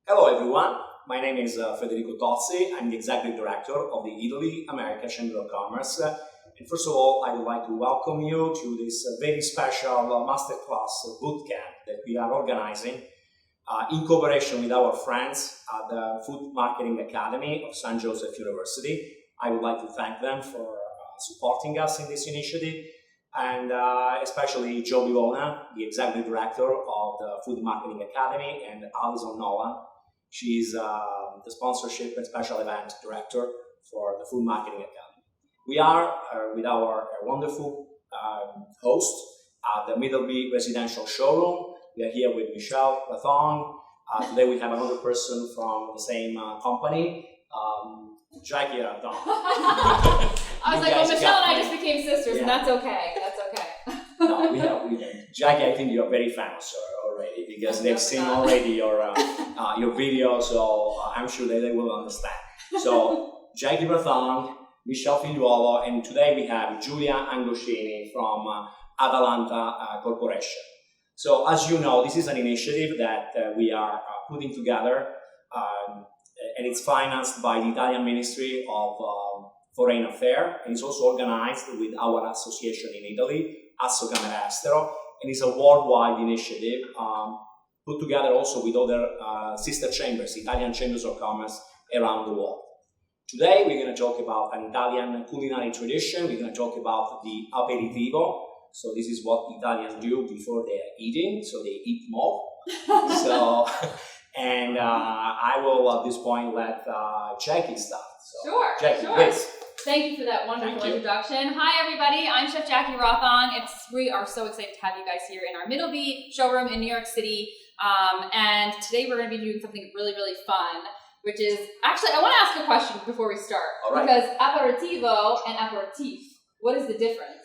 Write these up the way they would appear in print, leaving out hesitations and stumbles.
Hello everyone, my name is Federico Tozzi. I'm the Executive Director of the Italy America Chamber of Commerce. And first of all, I would like to welcome you to this very special masterclass bootcamp that we are organizing in cooperation with our friends at the Food Marketing Academy of St. Joseph University. I would like to thank them for supporting us in this initiative, and especially Joe Bilona, the Executive Director of the Food Marketing Academy, and Alison Nolan. She's the Sponsorship and Special Event Director for the Food Marketing Academy. We are with our wonderful host at the Middleby Residential showroom. We are here with Michele Rothong. Today we have another person from the same company, Jackie Rothong. I was like, well, Michele and I just became sisters, and that's okay. That's okay. No, we have. Jackie, I think you're very famous already because they've seen already your video, so I'm sure they will understand. So, Jackie Rothong, Michele Figliuolo, and today we have Giulia Angoscini from Atalanta Corporation. So, as you know, this is an initiative that we are putting together, and it's financed by the Italian Ministry of Foreign Affairs, and it's also organized with our association in Italy, Asso Camera Estero, and it's a worldwide initiative put together also with other sister chambers, Italian chambers of commerce around the world. Today we're going to talk about an Italian culinary tradition. We're going to talk about the aperitivo. So this is what Italians do before they're eating, so they eat more. And I will at this point let Jackie start. So, Sure, Jackie, sure. please. Thank you for that wonderful introduction. Hi, everybody. I'm Chef Jackie Rothong. We are so excited to have you guys here in our Middleby showroom in New York City. And today we're going to be doing something really, really fun, which is, actually, I want to ask a question before we start. All right. Because aperitivo and aperitif, what is the difference?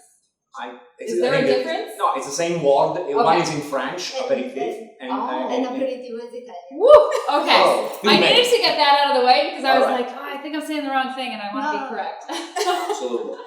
Is there a difference? No, it's the same word. Okay. One is in French, aperitif, and aperitivo is Italian. Woo! Okay. I needed to get that out of the way because I was like, I think I'm saying the wrong thing and I want to be correct. Absolutely.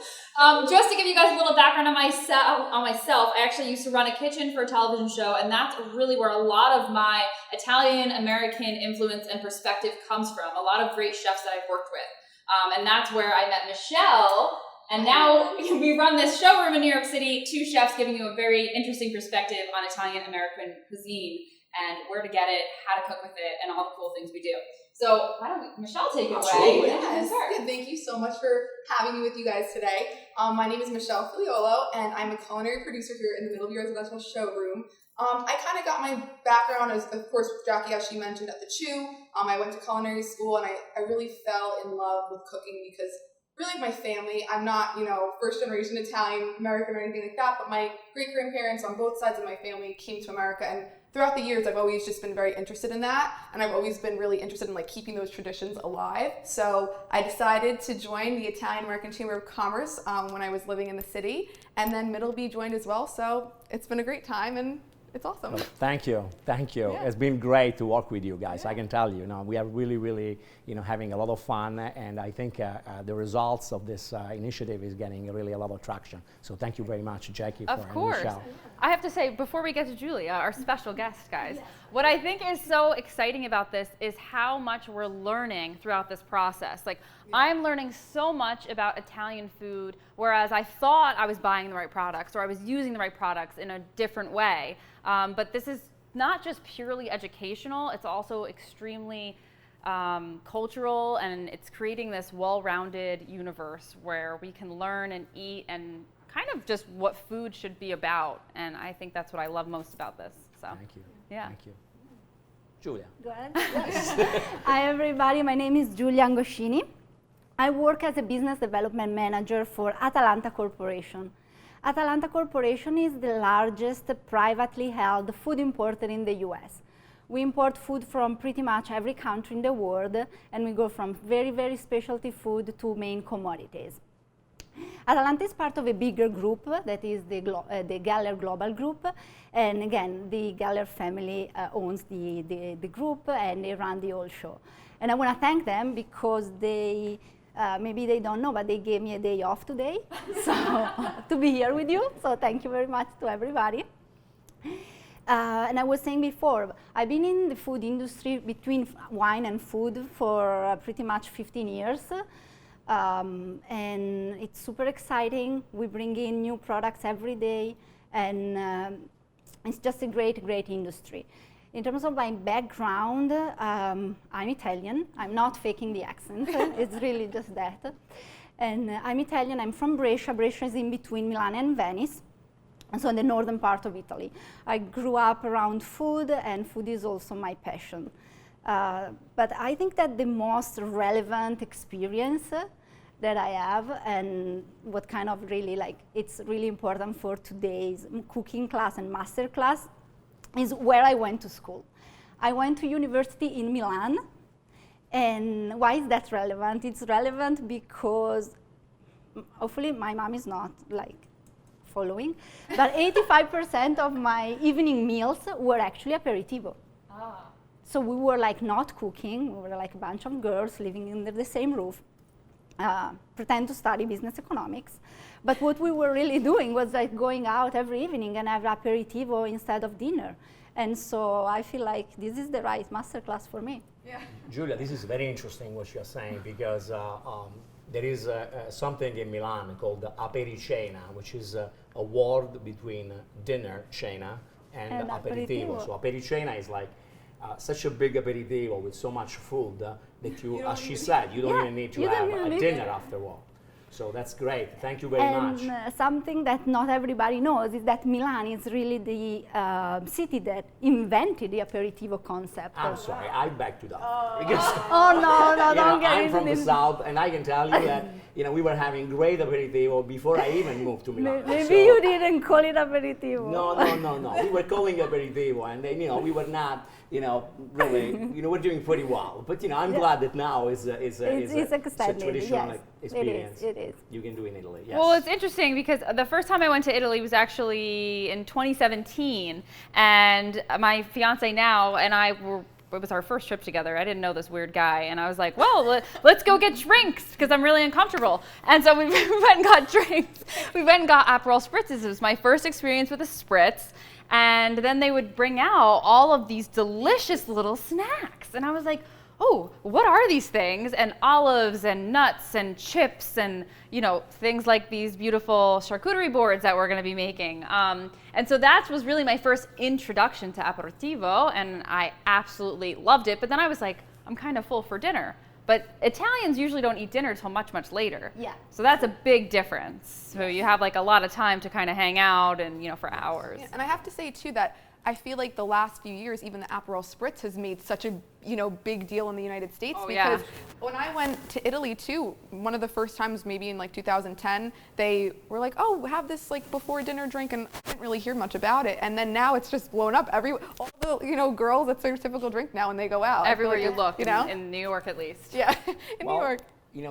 Just to give you guys a little background on myself, I actually used to run a kitchen for a television show, and that's really where a lot of my Italian-American influence and perspective comes from. A lot of great chefs that I've worked with. And that's where I met Michele. And now we run this showroom in New York City, two chefs giving you a very interesting perspective on Italian-American cuisine and where to get it, how to cook with it, and all the cool things we do. So why don't Michele take it away? Yes. Yeah, thank you so much for having me with you guys today. My name is Michele Figliuolo, and I'm a culinary producer here in the Middleby Residential showroom. I kind of got my background as, of course, with Jackie, as she mentioned, at the CHU. I went to culinary school, and I really fell in love with cooking because really my family, I'm not, first generation Italian American or anything like that, but my great-grandparents on both sides of my family came to America, and throughout the years I've always just been very interested in that, and I've always been really interested in keeping those traditions alive. So I decided to join the Italian American Chamber of Commerce when I was living in the city, and then Middleby joined as well, so it's been a great time and it's awesome. Well, thank you. Yeah. It's been great to work with you guys. Yeah. I can tell you, we are really, having a lot of fun, and I think the results of this initiative is getting really a lot of traction. So thank you very much, Jackie, of course. Michele. I have to say, before we get to Giulia, our special guest, guys, what I think is so exciting about this is how much we're learning throughout this process. I'm learning so much about Italian food, whereas I thought I was buying the right products or I was using the right products in a different way. But this is not just purely educational, it's also extremely cultural, and it's creating this well-rounded universe where we can learn and eat and kind of just what food should be about. And I think that's what I love most about this. So thank you. Yeah. Thank you. Giulia. Go ahead. Hi everybody, my name is Giulia Angoscini. I work as a business development manager for Atalanta Corporation. Atalanta Corporation is the largest privately held food importer in the US. We import food from pretty much every country in the world, and we go from very, very specialty food to main commodities. Atalanta is part of a bigger group that is the Galler Global Group, and again, the Galler family owns the group, and they run the whole show. And I want to thank them because they, maybe they don't know, but they gave me a day off today so to be here with you. So thank you very much to everybody. And I was saying before, I've been in the food industry between wine and food for pretty much 15 years. And it's super exciting. We bring in new products every day, and it's just a great, great industry. In terms of my background, I'm Italian. I'm not faking the accent. It's really just that. And I'm Italian. I'm from Brescia. Brescia is in between Milan and Venice, and so in the northern part of Italy. I grew up around food, and food is also my passion. But I think that the most relevant experience that I have, and what kind of really it's really important for today's cooking class and master class, is where I went to school. I went to university in Milan. And why is that relevant? It's relevant because hopefully my mom is not following, but 85% of my evening meals were actually aperitivo. Ah. So we were not cooking, we were a bunch of girls living under the same roof, pretend to study business economics. But what we were really doing was going out every evening and have aperitivo instead of dinner. And so I feel like this is the right masterclass for me. Yeah. Julia, this is very interesting what you're saying, because there is something in Milan called the apericena, which is a word between dinner, cena, and aperitivo. So apericena is such a big aperitivo with so much food that you, as she said, you don't even need to have a dinner afterward. So that's great. Thank you very much. And something that not everybody knows is that Milan is really the city that invented the aperitivo concept. I'm sorry, I beg to differ. No, don't get I'm into from this. the south, and I can tell you that we were having great aperitivo before I even moved to Milan. Maybe you didn't call it aperitivo. No. We were calling it aperitivo, and then we were not. Really, we're doing pretty well. But I'm glad that now is a traditional experience. It is. You can do in Italy. Yes. Well, it's interesting because the first time I went to Italy was actually in 2017, and my fiance now and I it was our first trip together. I didn't know this weird guy, and I was like, well, let's go get drinks because I'm really uncomfortable. And so we went and got drinks. We went and got Aperol spritzes. It was my first experience with a spritz. And then they would bring out all of these delicious little snacks. And I was like, oh, what are these things? And olives and nuts and chips and, things like these beautiful charcuterie boards that we're going to be making. And so that was really my first introduction to aperitivo, and I absolutely loved it. But then I was like, I'm kind of full for dinner. But Italians usually don't eat dinner till much, much later. Yeah. So that's a big difference. So you have a lot of time to kind of hang out and, for hours. Yeah, and I have to say too that I feel like the last few years, even the Aperol Spritz has made such a big deal in the United States, because when I went to Italy too, one of the first times, maybe in 2010, they were like, oh, have this before dinner drink, and I didn't really hear much about it. And then now it's just blown up. All the girls, that's their typical drink now when they go out. Everywhere you look, in New York at least. Yeah, in New York.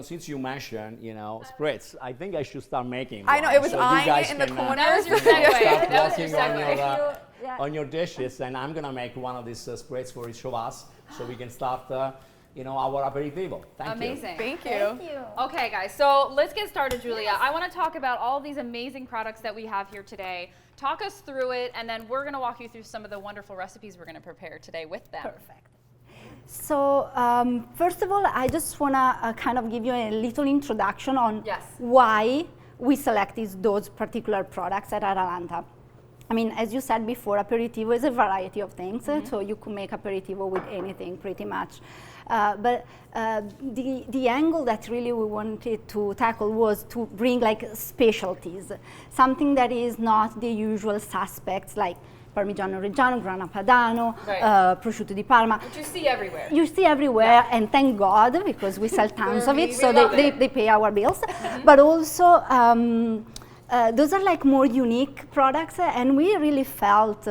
Since you mentioned, spritz, I think I should start making one. I know, it was eyeing it in the corner. That was your segue. That was your segue. On your dishes, and I'm gonna make one of these spritz for each of us, so we can start, our aperitivo. Thank you. Amazing. Thank you. Thank you. Okay, guys, so let's get started, Julia. Yes. I want to talk about all these amazing products that we have here today. Talk us through it, and then we're gonna walk you through some of the wonderful recipes we're gonna prepare today with them. Perfect. So first of all, I just wanna kind of give you a little introduction on why we select those particular products at Atalanta. I mean, as you said before, aperitivo is a variety of things, so you could make aperitivo with anything pretty much. But the angle that really we wanted to tackle was to bring specialties, something that is not the usual suspects like Parmigiano Reggiano, Grana Padano, prosciutto di Parma. Which you see everywhere. You see everywhere, and thank God, because we sell tons of it, so they pay our bills. But also, those are more unique products, and we really felt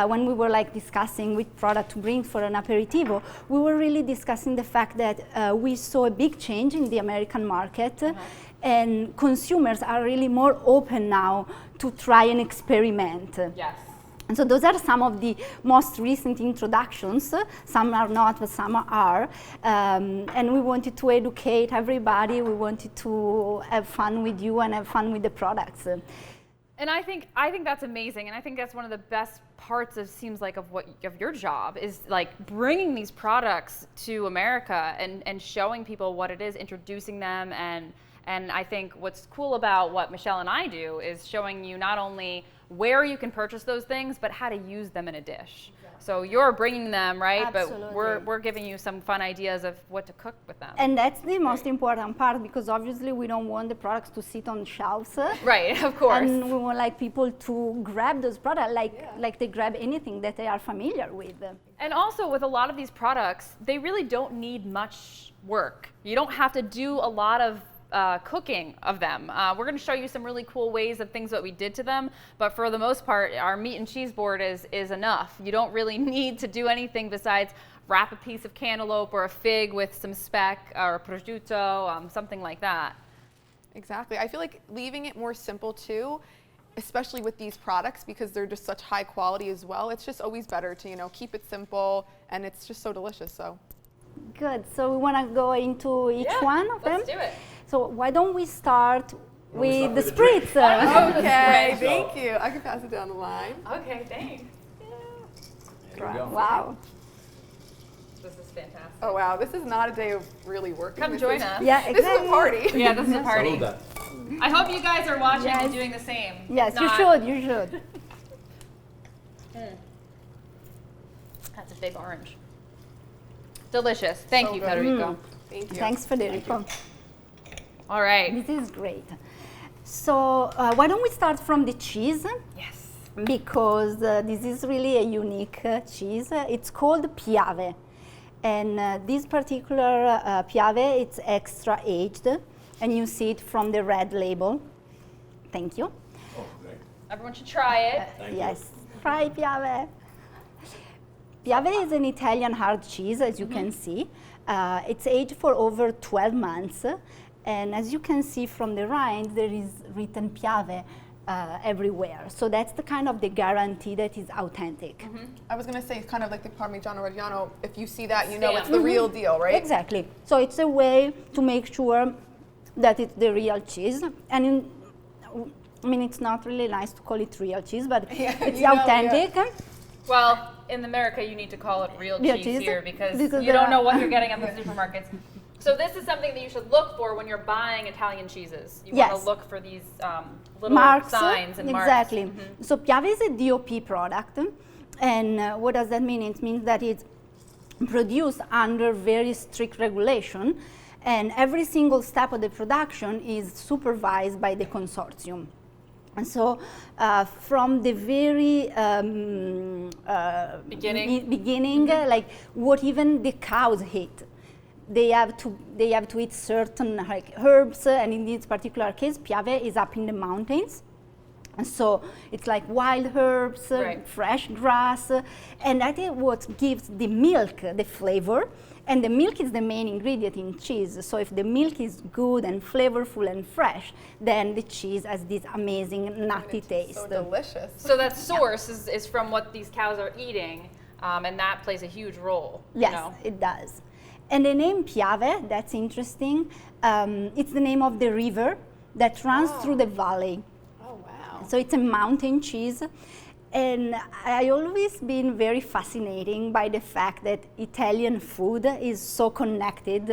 when we were discussing which product to bring for an aperitivo, we were really discussing the fact that we saw a big change in the American market, and consumers are really more open now to try and experiment. Yes. And so those are some of the most recent introductions. Some are not, but some are. And we wanted to educate everybody. We wanted to have fun with you and have fun with the products. And I think that's amazing, and I think that's one of the best parts of your job is like bringing these products to America and showing people what it is, introducing them, and I think what's cool about what Michele and I do is showing you not only where you can purchase those things, but how to use them in a dish. So you're bringing them, right? Absolutely. But we're giving you some fun ideas of what to cook with them. And that's the most important part, because obviously we don't want the products to sit on shelves. Right, of course. And we want like people to grab those products like they grab anything that they are familiar with. And also with a lot of these products, they really don't need much work. You don't have to do a lot of cooking of them. We're going to show you some really cool ways of things that we did to them, but for the most part, our meat and cheese board is enough. You don't really need to do anything besides wrap a piece of cantaloupe or a fig with some speck or prosciutto, something like that. Exactly. I feel like leaving it more simple too, especially with these products, because they're just such high quality as well. It's just always better to, keep it simple, and it's just so delicious. So Good. So we want to go into each one of them. Let's do it. So why don't we start with the with the spritz? okay, thank you. I can pass it down the line. Okay, thanks. There we go. Wow. This is fantastic. Oh wow, this is not a day of really working. Come This join is- us. Yeah, This is exactly. a party. Yeah, this is a party. Saluda. I hope you guys are watching Yes. and doing the same. Yes, If you not- should. You should. That's a big orange. Delicious. Thank So you, good. Federico. Thank you. Thanks, Federico. All right. This is great. So why don't we start from the cheese? Yes. Because this is really a unique cheese. It's called Piave. And this particular Piave, it's extra aged. And you see it from the red label. Thank you. Oh, great. Everyone should try it. Thank you. Yes, try Piave. Piave is an Italian hard cheese, as you can see. It's aged for over 12 months. And as you can see from the rind, there is written Piave everywhere. So that's the kind of the guarantee that is authentic. I was gonna say it's kind of like the Parmigiano Reggiano. If you see that, you know Stamp. it's the real deal, right? Exactly. So it's a way to make sure that it's the real cheese. And it's not really nice to call it real cheese, but it's you know, authentic. Well, in America, you need to call it real Real cheese cheese? here because Because you there don't know are- what you're getting at the supermarkets. So this is something that you should look for when you're buying Italian cheeses. You want Yes. to look for these little Marks, signs and exactly. marks. So Piave is a DOP product, and what does that mean? It means that it's produced under very strict regulation, and every single step of the production is supervised by the consortium. And so, from the very beginning, like what even the cows eat, they have to eat certain like herbs, and in this particular case, Piave is up in the mountains. And so it's like wild herbs, Right. fresh grass, and that is what gives the milk the flavor. And the milk is the main ingredient in cheese. So if the milk is good and flavorful and fresh, then the cheese has this amazing nutty taste. So delicious. So that source is from what these cows are eating, and that plays a huge role. Yes, You know? it does. And the name Piave, that's interesting. It's the name of the river that runs through the valley. Oh wow. So it's a mountain cheese. And I always been very fascinated by the fact that Italian food is so connected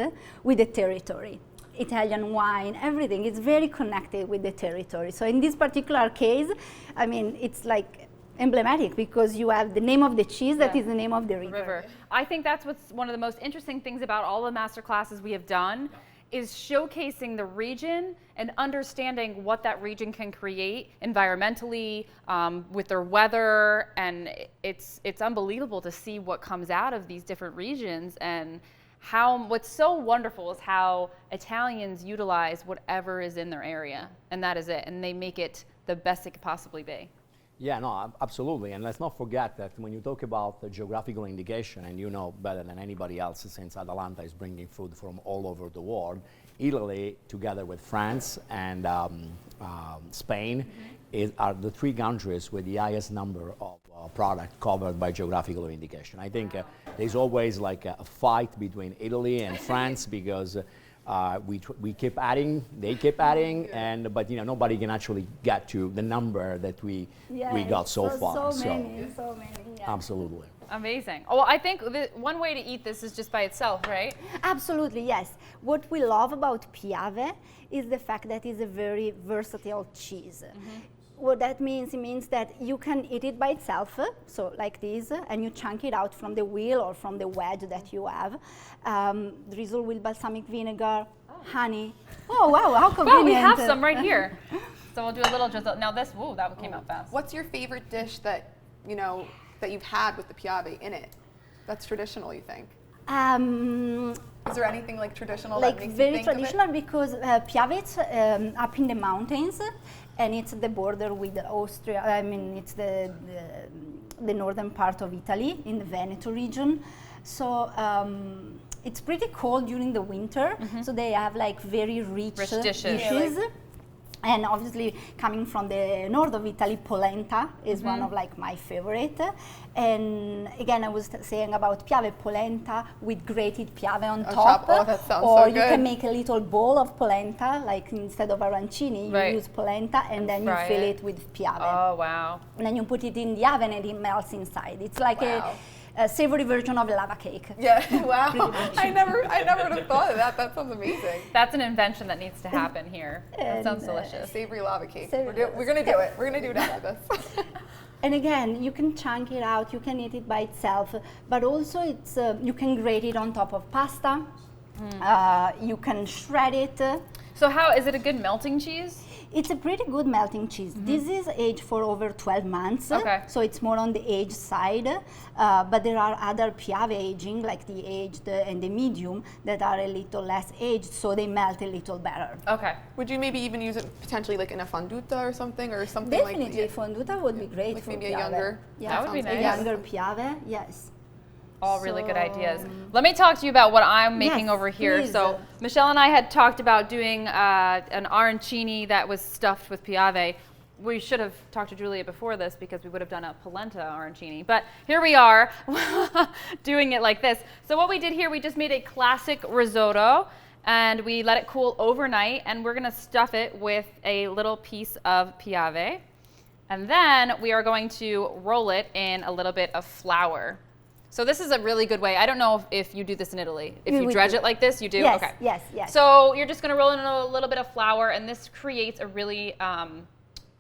with the territory. Italian wine, everything is very connected with the territory. So in this particular case, I mean, it's like emblematic because you have the name of the cheese that is the name of the river. I think that's what's one of the most interesting things about all the master classes we have done is showcasing the region and understanding what that region can create environmentally, with their weather, and it's unbelievable to see what comes out of these different regions, and what's so wonderful is how Italians utilize whatever is in their area, and that is it, and they make it the best it could possibly be. Yeah, no, absolutely. And let's not forget that when you talk about the geographical indication, and you know better than anybody else since Atalanta is bringing food from all over the world, Italy, together with France and Spain, are the three countries with the highest number of product covered by geographical indication. I think there's always like a fight between Italy and France because We keep adding, they keep adding, but nobody can actually get to the number that we got so far. So many. Yeah. Absolutely. Amazing. Oh, well, I think one way to eat this is just by itself, right? Absolutely, yes. What we love about Piave is the fact that it's a very versatile cheese. What that means, it means that you can eat it by itself, so like this, and you chunk it out from the wheel or from the wedge that you have. Drizzle with balsamic vinegar, honey. Oh wow, how convenient. Well, we have some right here. So we'll do a little drizzle. Now this, whoa, that came out fast. What's your favorite dish that, that you've had with the Piave in it? That's traditional, you think? Is there anything like traditional that makes you think very traditional because Piave is up in the mountains, and it's the border with Austria. I mean, it's the northern part of Italy in the Veneto region. So it's pretty cold during the winter. So they have like very rich dishes. Yeah, and obviously, coming from the north of Italy, polenta is one of like my favorite. And again, I was saying about Piave polenta with grated Piave on top. Oh, that sounds or so you good. can make a little bowl of polenta, like instead of arancini, you use polenta, and then you fill it with Piave. Oh, wow. And then you put it in the oven and it melts inside. It's like a savory version of lava cake. Yeah, wow. I never would have thought of that. That sounds amazing. That's an invention that needs to happen here. That sounds delicious. Savory lava cake. Savory We're going to do it. We're going to do it after this. And again, you can chunk it out, you can eat it by itself, but also it's you can grate it on top of pasta. You can shred it. So how, is it a good melting cheese? It's a pretty good melting cheese. This is aged for over 12 months, so it's more on the aged side. But there are other Piave aging, like the aged and the medium, that are a little less aged, so they melt a little better. Okay. Would you maybe even use it potentially like in a fonduta or something Definitely, like that? fonduta would be great Like for maybe Piave. a younger. That would be nice. A younger Piave, yes. All really good ideas. Let me talk to you about what I'm making over here. Please. So Michele and I had talked about doing an arancini that was stuffed with Piave. We should have talked to Giulia before this because we would have done a polenta arancini. But here we are doing it like this. So what we did here, we just made a classic risotto and we let it cool overnight, and we're gonna stuff it with a little piece of Piave. And then we are going to roll it in a little bit of flour. So this is a really good way. I don't know if you do this in Italy. If you dredge it like this, you do? Yes, okay. yes. So you're just going to roll in a little bit of flour, and this creates a really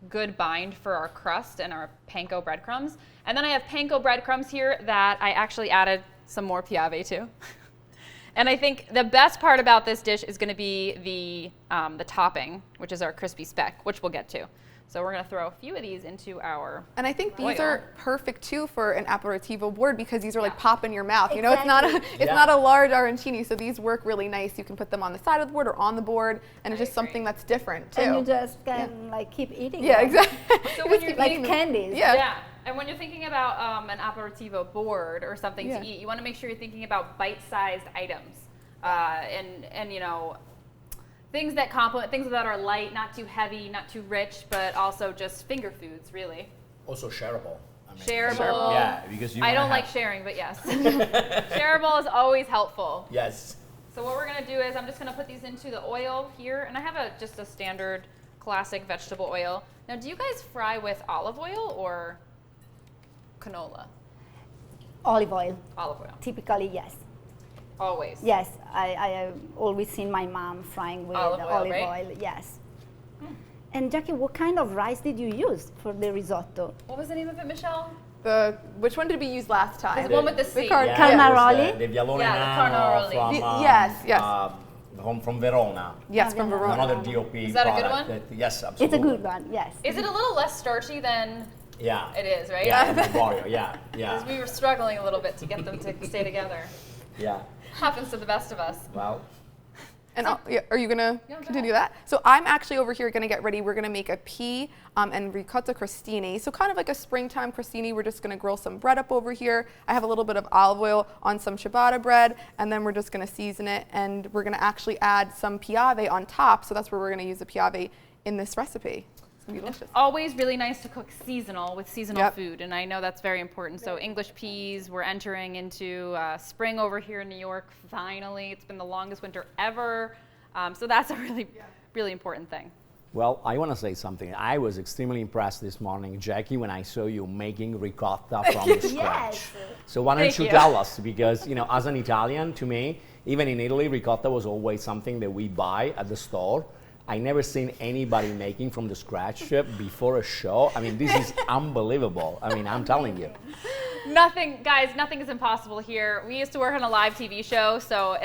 good bind for our crust and our panko breadcrumbs. And then I have panko breadcrumbs here that I actually added some more Piave to. And I think the best part about this dish is going to be the topping, which is our crispy speck, which we'll get to. So we're going to throw a few of these into our And I think these oil. are perfect too for an aperitivo board because these are like pop in your mouth. You know, Exactly. it's not a large arancini, so these work really nice. You can put them on the side of the board or on the board, and it's just something that's different too. And you just can like keep eating. Yeah, them. exactly. So when you're Like eating candies. Yeah. And when you're thinking about an aperitivo board or something to eat, you want to make sure you're thinking about bite-sized items, and you know, things that complement, things that are light, not too heavy, not too rich, but also just finger foods, really. Also shareable. Shareable. Yeah, because I don't like sharing, but yes. Shareable is always helpful. Yes. So what we're gonna do is I'm just gonna put these into the oil here, and I have just a standard classic vegetable oil. Now, do you guys fry with olive oil or canola? Olive oil, Olive oil, typically, yes. always. Yes, I have always seen my mom frying with Olive oil, right? oil, yes. And Jackie, what kind of rice did you use for the risotto? What was the name of it, Michele? Which one did we use last time? The one with the C. Carnaroli? The Vialone Yeah, the Carnaroli. from Yes. from Verona. Yes, from Verona. Another DOP Is that a good product one? yes, absolutely. It's a good one, yes. Is it a little less starchy than Yeah. it is, right? Yeah, the Vario, yeah. Because we were struggling a little bit to get them to stay together. Yeah. Happens to the best of us. Well, And are you gonna go continue ahead. that? So I'm actually over here gonna get ready. We're gonna make a pea and ricotta crostini. So kind of like a springtime crostini. We're just gonna grill some bread up over here. I have a little bit of olive oil on some ciabatta bread, and then we're just gonna season it, and we're gonna actually add some Piave on top. So that's where we're gonna use the Piave in this recipe. It's gonna be delicious. Always really nice to cook seasonal with seasonal Yep. food, and I know that's very important. So English peas, we're entering into spring over here in New York. Finally, it's been the longest winter ever. So that's a really important thing. Well, I want to say something. I was extremely impressed this morning, Jackie, when I saw you making ricotta from the scratch. Yes. So why don't Thank you you. tell us? Because, you know, as an Italian, to me, even in Italy, ricotta was always something that we buy at the store. I never seen anybody making from the scratch before a show. I mean, this is unbelievable. I mean, I'm telling you. Nothing, guys, nothing is impossible here. We used to work on a live TV show, so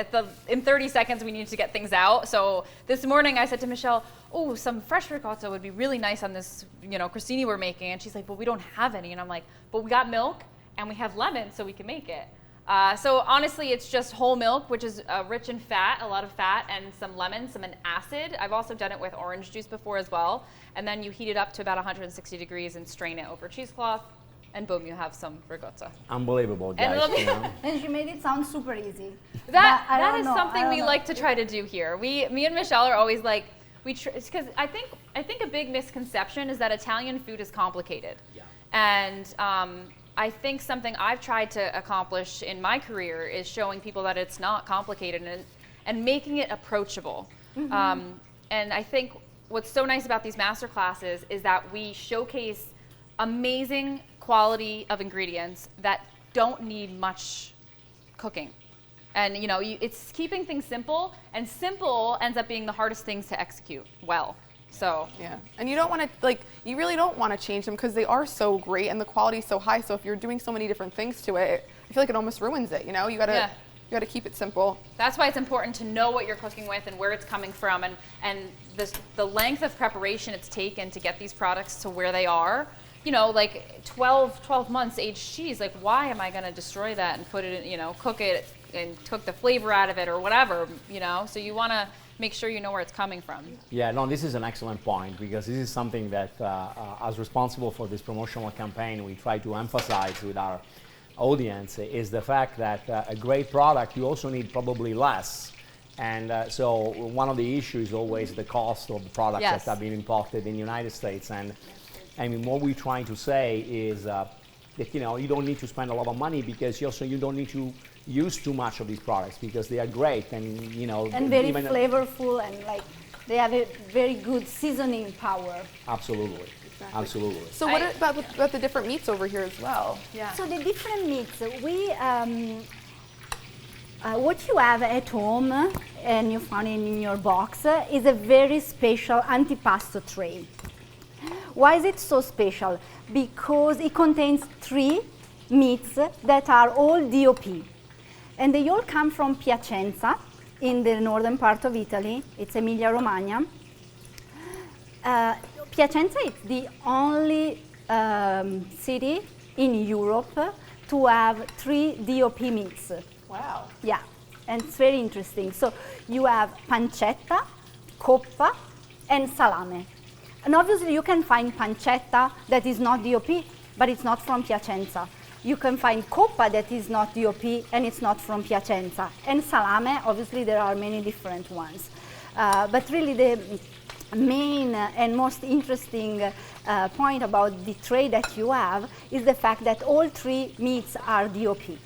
in 30 seconds we needed to get things out. So this morning I said to Michelle, oh, some fresh ricotta would be really nice on this, you know, crostini we're making. And she's like, well, we don't have any. And I'm like, but we got milk and we have lemon, so we can make it. So honestly, it's just whole milk, which is rich in fat, a lot of fat, and some lemon, some acid. I've also done it with orange juice before as well. And then you heat it up to about 160 degrees and strain it over cheesecloth. And boom, you have some ricotta. Unbelievable, guys. You know? And she made it sound super easy. That is something we like to try to do here. Me and Michelle are always like, because I think a big misconception is that Italian food is complicated. Yeah. And I think something I've tried to accomplish in my career is showing people that it's not complicated and making it approachable. Mm-hmm. And I think what's so nice about these master classes is that we showcase amazing quality of ingredients that don't need much cooking. And you know, it's keeping things simple, and simple ends up being the hardest things to execute well. So yeah, and you don't want to you really don't want to change them because they are so great and the quality is so high. So if you're doing so many different things to it, I feel like it almost ruins it. You know, you gotta keep it simple. That's why it's important to know what you're cooking with and where it's coming from, and the length of preparation it's taken to get these products to where they are. You know, like 12 months aged cheese, like why am I going to destroy that and put it in, you know, cook it and cook the flavor out of it or whatever, you know? So you want to make sure you know where it's coming from. Yeah, no, this is an excellent point because this is something that as responsible for this promotional campaign, we try to emphasize with our audience is the fact that a great product, you also need probably less. And so one of the issues is always the cost of the products Yes. that have been imported in the United States. And I mean, what we're trying to say is that, you know, you don't need to spend a lot of money because you don't need to use too much of these products because they are great and, you know. And very flavorful and like they have a very good seasoning power. Absolutely. Exactly. Absolutely. So what about the different meats over here as well? Yeah. So the different meats, what you have at home and you find it in your box is a very special antipasto tray. Why is it so special? Because it contains 3 meats that are all DOP. And they all come from Piacenza in the northern part of Italy. It's Emilia-Romagna. Piacenza is the only city in Europe to have 3 DOP meats. Wow. Yeah, and it's very interesting. So you have pancetta, coppa, and salame. And obviously you can find pancetta that is not DOP, but it's not from Piacenza. You can find coppa that is not DOP and it's not from Piacenza. And salame, obviously there are many different ones. But really the main and most interesting point about the tray that you have is the fact that all 3 meats are DOP.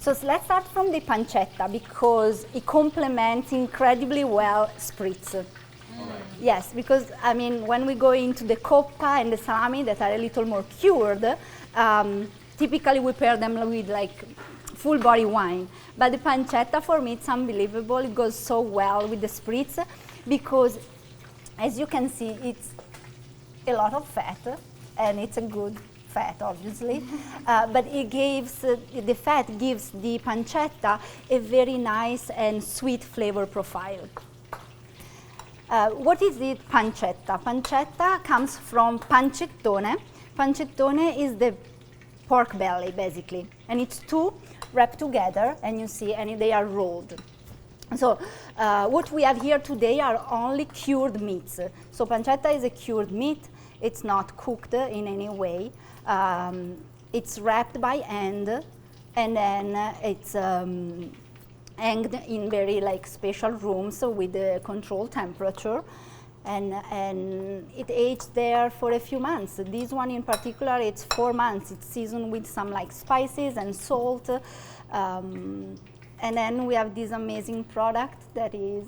So let's start from the pancetta because it complements incredibly well spritz. Yes, because I mean, when we go into the coppa and the salami that are a little more cured, typically we pair them with like full body wine. But the pancetta for me, it's unbelievable. It goes so well with the spritz because, as you can see, it's a lot of fat and it's a good fat, obviously. But it gives, the fat gives the pancetta a very nice and sweet flavor profile. What is the pancetta? Pancetta comes from pancettone. Pancettone is the pork belly, basically. And it's 2 wrapped together, and you see, and they are rolled. So what we have here today are only cured meats. So pancetta is a cured meat. It's not cooked in any way. It's wrapped by hand, and then it's hanged in very like special rooms with a controlled temperature, and it aged there for a few months. This one in particular, it's 4 months. It's seasoned with some like spices and salt, And then we have this amazing product that is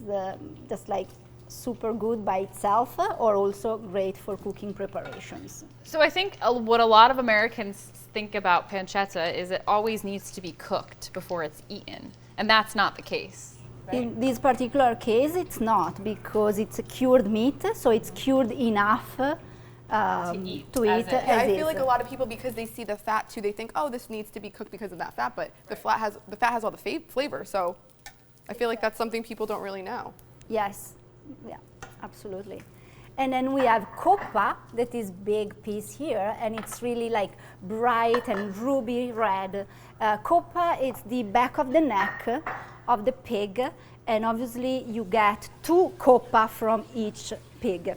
just like super good by itself, or also great for cooking preparations. So I think what a lot of Americans think about pancetta is it always needs to be cooked before it's eaten, and that's not the case. Right? In this particular case, it's not, because it's a cured meat, so it's cured enough to eat as I is. feel like a lot of people, because they see the fat too, they think, oh, this needs to be cooked because of that fat, but the fat has all the flavor. So I feel like that's something people don't really know. Yes, yeah, absolutely. And then we have coppa, that is big piece here, and it's really like bright and ruby red. Coppa is the back of the neck of the pig, and obviously you get 2 coppa from each pig.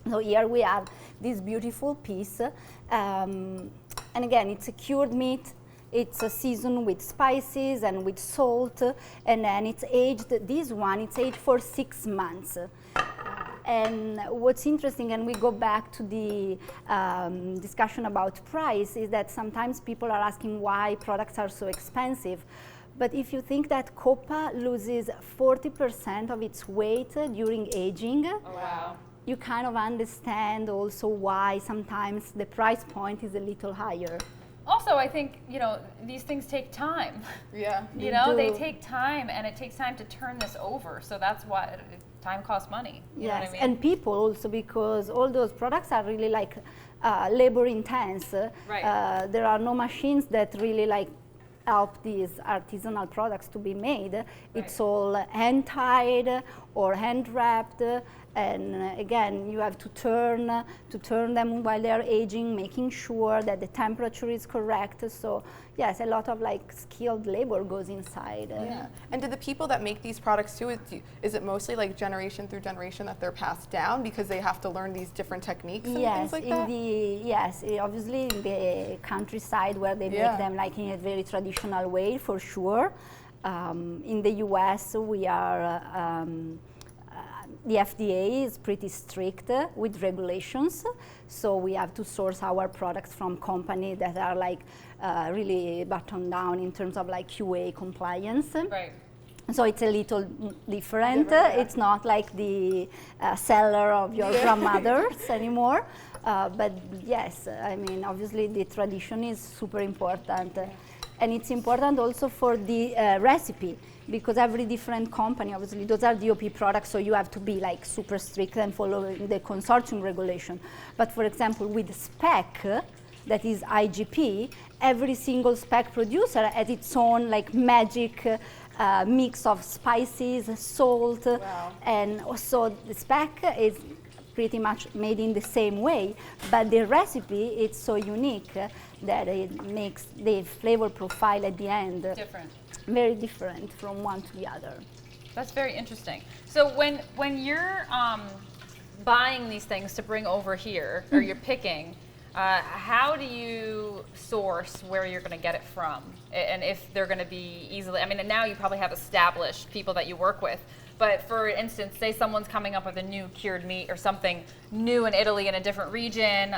So here we have this beautiful piece, and again, it's a cured meat. It's seasoned with spices and with salt, and then it's aged, this one, it's aged for 6 months. And what's interesting, and we go back to the discussion about price, is that sometimes people are asking why products are so expensive. But if you think that coppa loses 40% of its weight during aging, Wow. you kind of understand also why sometimes the price point is a little higher. Also, I think, these things take time. Yeah. They take time, and it takes time to turn this over. So that's why time costs money. You know what I mean? And people also, because all those products are really like labor intense. Right. There are no machines that really like help these artisanal products to be made. Right. It's all hand tied or hand wrapped. And again, you have to turn them while they're aging, making sure that the temperature is correct. So yes, a lot of like skilled labor goes inside. Yeah. And do the people that make these products too, is it mostly like generation through generation that they're passed down because they have to learn these different techniques and things like that? Obviously in the countryside where they make them like in a very traditional way, for sure. In the US, we are the FDA is pretty strict with regulations, so we have to source our products from companies that are like really buttoned down in terms of like QA compliance. Right. So it's a little different. It's not like the cellar of your grandmothers anymore. But yes, I mean, obviously the tradition is super important. And it's important also for the recipe, because every different company, obviously, those are DOP products, so you have to be like super strict and following the consortium regulation. But for example, with Speck, that is IGP, every single Speck producer has its own like magic mix of spices, salt, and also the Speck is pretty much made in the same way, but the recipe is so unique that it makes the flavor profile at the end very different from one to the other. That's very interesting. So when you're buying these things to bring over here, or you're picking, how do you source where you're going to get it from, and if they're going to be easily? I mean, and now you probably have established people that you work with. But for instance, say someone's coming up with a new cured meat or something new in Italy in a different region.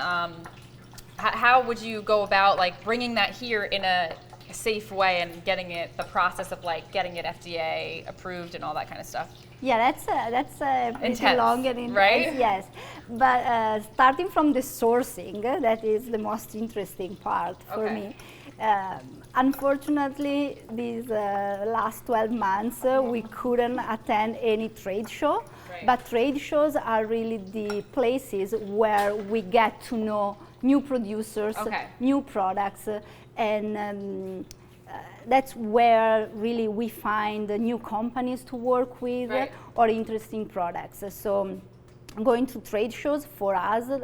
How would you go about like bringing that here in a safe way and getting it, the process of like getting it FDA approved and all that kind of stuff? Yeah, that's pretty intense, long and intense, right? Yes. But starting from the sourcing, that is the most interesting part for me. Unfortunately, these last 12 months, we couldn't attend any trade show. Right. But trade shows are really the places where we get to know new producers, new products, and that's where really we find new companies to work with or interesting products. So going to trade shows for us,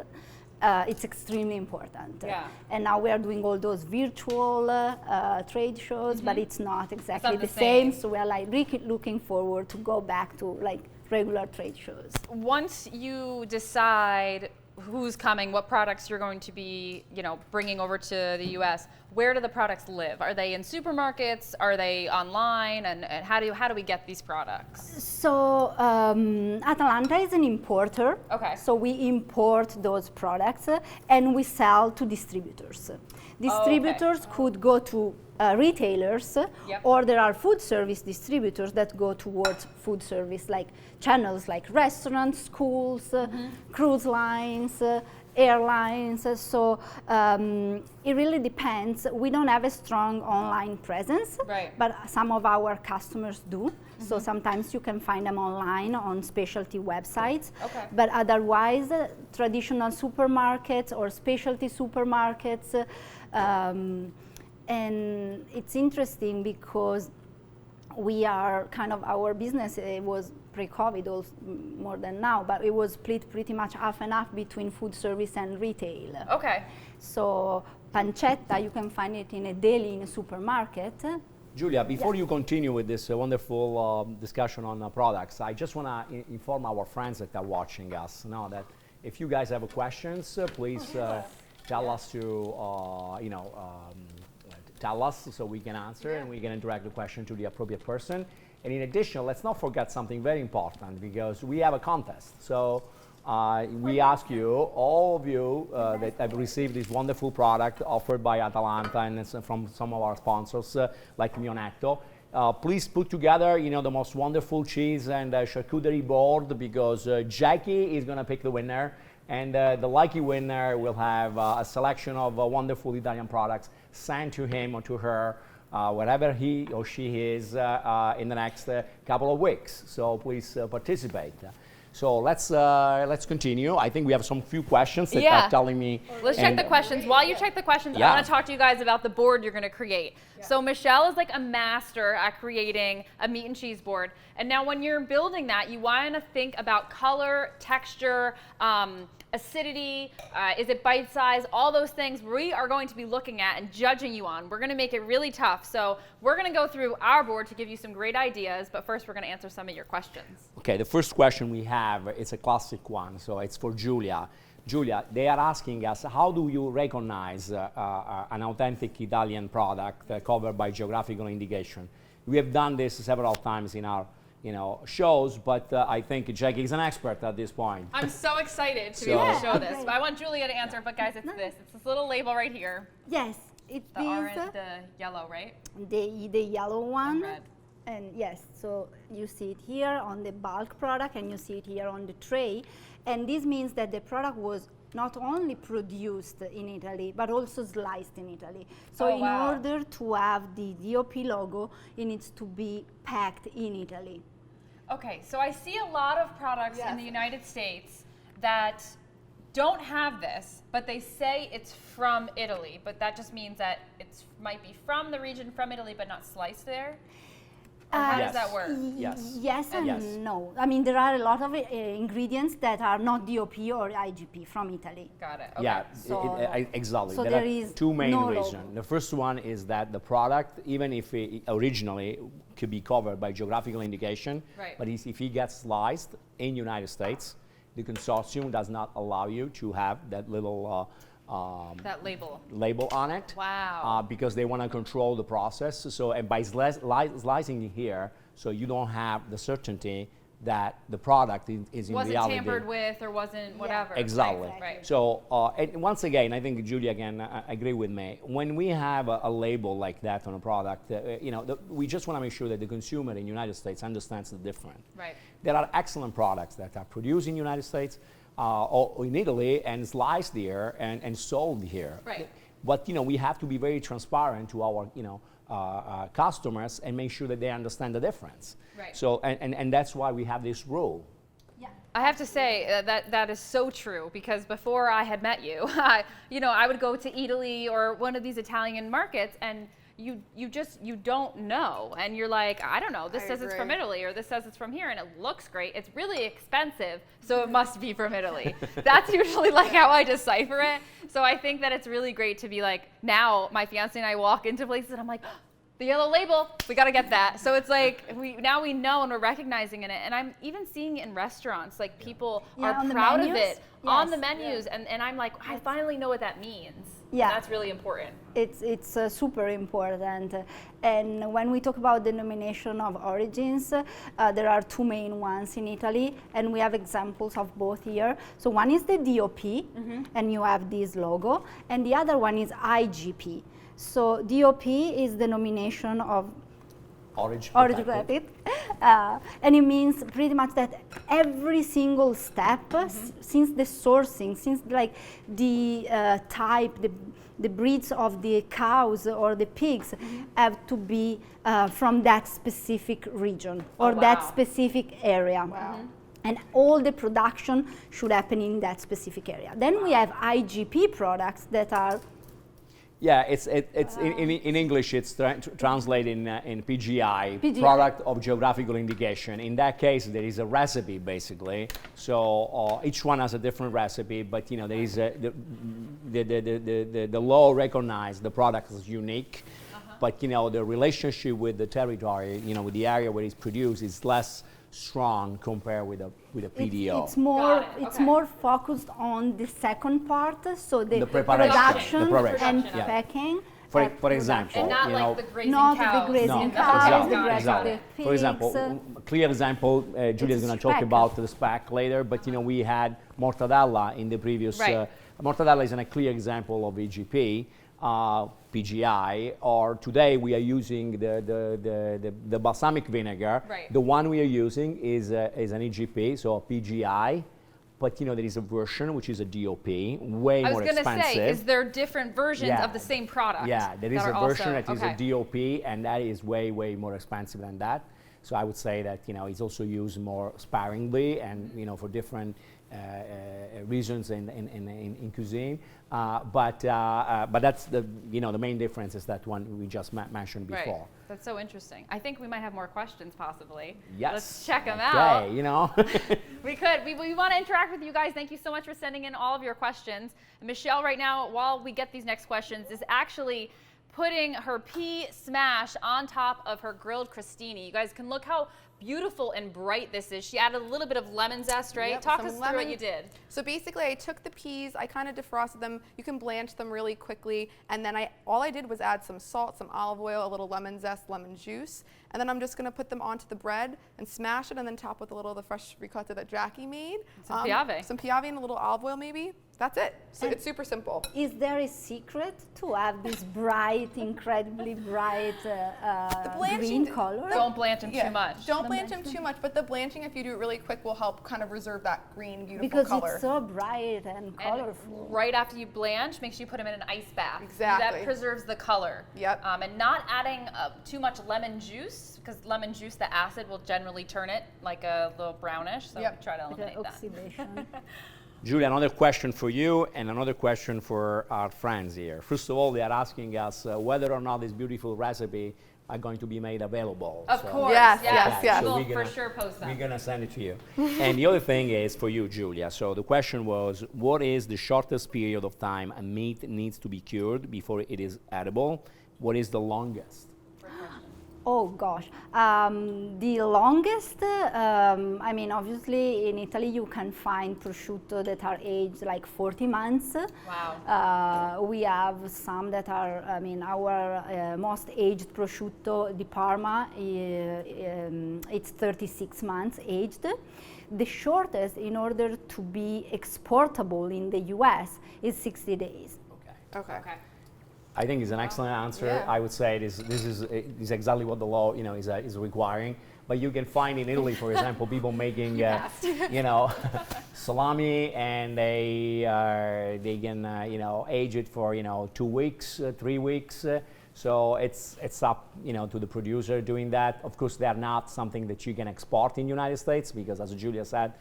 it's extremely important. And now we are doing all those virtual trade shows, but it's not exactly the same. So we are like really looking forward to go back to like regular trade shows. Once you decide who's coming, what products you're going to be, bringing over to the U.S., where do the products live? Are they in supermarkets? Are they online? And how do we get these products? So Atalanta is an importer. So we import those products and we sell to distributors. Distributors could go to retailers, Yep. or there are food service distributors that go towards food service, like channels like restaurants, schools, cruise lines, airlines. So it really depends. We don't have a strong online presence, Right. but some of our customers do. So sometimes you can find them online on specialty websites. Okay. But otherwise, traditional supermarkets or specialty supermarkets. And it's interesting because we are kind of, our business was pre-COVID also more than now, but it was split pretty much half and half between food service and retail. Okay. So pancetta, you can find it in a deli in a supermarket. Julia, before you continue with this wonderful discussion on products, I just want to inform our friends that are watching us now that if you guys have questions, please tell us to, tell us so we can answer and we can direct the question to the appropriate person. And in addition, let's not forget something very important because we have a contest. So we ask you, all of you that have received this wonderful product offered by Atalanta and it's from some of our sponsors like Mionetto, please put together, the most wonderful cheese and charcuterie board because Jackie is going to pick the winner. And the lucky winner will have a selection of wonderful Italian products sent to him or to her, wherever he or she is in the next couple of weeks. So please participate. So let's continue. I think we have some few questions that are telling me. Let's check the questions. While you check the questions, I want to talk to you guys about the board you're going to create. Yeah. So Michele is like a master at creating a meat and cheese board. And now when you're building that, you want to think about color, texture, acidity, is it bite size, all those things we are going to be looking at and judging you on. We're going to make it really tough. So we're going to go through our board to give you some great ideas, but first we're going to answer some of your questions. Okay, the first question we have, it's a classic one, so it's for Giulia. Giulia, they are asking us, how do you recognize an authentic Italian product covered by geographical indication? We have done this several times in our shows, but I think Jackie is an expert at this point. I'm so excited to be able to show this. But I want Giulia to answer, but guys, it's this. It's this little label right here. Yes, it the is orange, the yellow, right? the yellow one. And red. And yes, so you see it here on the bulk product and you see it here on the tray. And this means that the product was not only produced in Italy, but also sliced in Italy. So in order to have the DOP logo, it needs to be packed in Italy. Okay, so I see a lot of products in the United States that don't have this, but they say it's from Italy, but that just means that it might be from the region, from Italy, but not sliced there? Or how does that work? Yes and no. I mean, there are a lot of ingredients that are not DOP or IGP from Italy. Got it. Okay. Yeah, So, exactly. so there there are is two main no reasons. logo. The first one is that the product, even if it originally could be covered by geographical indication, but if it gets sliced in United States, the consortium does not allow you to have that little that label on it. Wow. Because they want to control the process. So, and by slicing it here, so you don't have the certainty that the product is in reality. Wasn't tampered with or wasn't whatever. Exactly. Right. So, and once again, I think Giulia can agree with me. When we have a label like that on a product, we just want to make sure that the consumer in the United States understands the difference. Right. There are excellent products that are produced in the United States or in Italy and sliced here and sold here. Right. But we have to be very transparent to our customers and make sure that they understand the difference. Right. So and that's why we have this rule. Yeah. I have to say that is so true because before I had met you, I would go to Italy or one of these Italian markets and you don't know, and you're like, I don't know, this says it's from Italy or this says it's from here and it looks great. It's really expensive, so it must be from Italy. That's usually like how I decipher it. So I think that it's really great to be like, now my fiance and I walk into places and I'm like, the yellow label, we got to get that. So it's like we know and we're recognizing it. And I'm even seeing it in restaurants, like people are proud of it on the menus. And I'm like, I finally know what that means. Yeah. That's really important. It's super important. And when we talk about denomination of origins, there are two main ones in Italy, and we have examples of both here. So one is the DOP, and you have this logo, and the other one is IGP. So DOP is the nomination of Origin protected, and it means pretty much that every single step, since the sourcing, since like the type, the breeds of the cows or the pigs have to be from that specific region or that specific area. Wow. And all the production should happen in that specific area. Then we have IGP products that are in English it's translated in PGI, product of geographical indication. In that case, there is a recipe basically. So each one has a different recipe, but you know there is the law recognizes the product as unique. But you know the relationship with the territory, you know, with the area where it's produced, is less strong compared with a PDO. It's more focused on the second part, so the preparation, and packing. For example, and not you like know, the grazing not cows. the grazing No, cows, exactly, the grass exactly. of the pigs. For example, a clear example, Giulia's going to talk Speck. about the Speck later, but you know we had mortadella in the previous. Right. Mortadella is a clear example of EGP. PGI, or today we are using the balsamic vinegar. Right. The one we are using is an EGP, so a PGI, but you know there is a version which is a DOP, way more expensive. I was going to say, is there different versions of the same product? Yeah, there is that a are version also, that is a DOP, and that is way more expensive than that. So I would say that you know it's also used more sparingly, and you know for different reasons in cuisine. But that's the the main difference is that one we just mentioned before. Right. That's so interesting. I think we might have more questions possibly. Yes. Let's check them Okay, out. you know. We could. We want to interact with you guys. Thank you so much for sending in all of your questions. Michelle, right now, while we get these next questions, is actually putting her pea smash on top of her grilled crostini. You guys can look how beautiful and bright this is. She added a little bit of lemon zest, right? Yep, Talk some us through lemon. what you did. So basically I took the peas, I kind of defrosted them. You can blanch them really quickly. And then all I did was add some salt, some olive oil, a little lemon zest, lemon juice. And then I'm just gonna put them onto the bread and smash it and then top with a little of the fresh ricotta that Jackie made. Some Piave. Some Piave and a little olive oil maybe. That's it. So it's super simple. Is there a secret to have this bright, incredibly bright green color? Don't blanch them too much. Don't blanch them too much, but the blanching, if you do it really quick, will help kind of reserve that green, beautiful Because color. it's so bright and colorful. And right after you blanch, make sure you put them in an ice bath. Exactly. That preserves the color. Yep. And not adding too much lemon juice, because lemon juice, the acid will generally turn it like a little brownish. So we try to eliminate that. Oxidation. Julia, another question for you and another question for our friends here. First of all, they are asking us whether or not this beautiful recipe are going to be made available. Of course. Yes, yes. yes, yes. We'll we're for sure post them. We're going to send it to you. And the other thing is for you, Giulia. So the question was, what is the shortest period of time a meat needs to be cured before it is edible? What is the longest? Oh gosh, the longest, I mean, obviously in Italy you can find prosciutto that are aged like 40 months. Wow. We have some that are, I mean, our most aged prosciutto, the Parma, it's 36 months aged. The shortest, in order to be exportable in the US, is 60 days. Okay. I think it's an excellent answer. Yeah. I would say this is exactly what the law is requiring. But you can find in Italy, for example, people making salami, and they can age it for 2 weeks, 3 weeks. So it's up to the producer doing that. Of course, they are not something that you can export in the United States because, as Giulia said,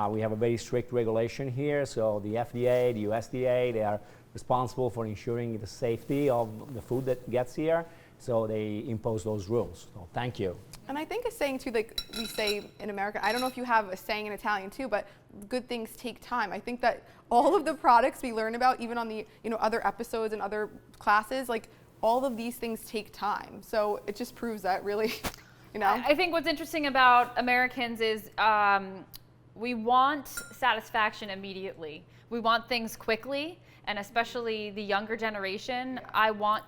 we have a very strict regulation here. So the FDA, the USDA, they are responsible for ensuring the safety of the food that gets here, so they impose those rules. So thank you. And I think a saying too, like we say in America, I don't know if you have a saying in Italian too, but good things take time. I think that all of the products we learn about, even on the other episodes and other classes, like all of these things take time. So it just proves that really, I think what's interesting about Americans is we want satisfaction immediately. We want things quickly. And especially the younger generation, I want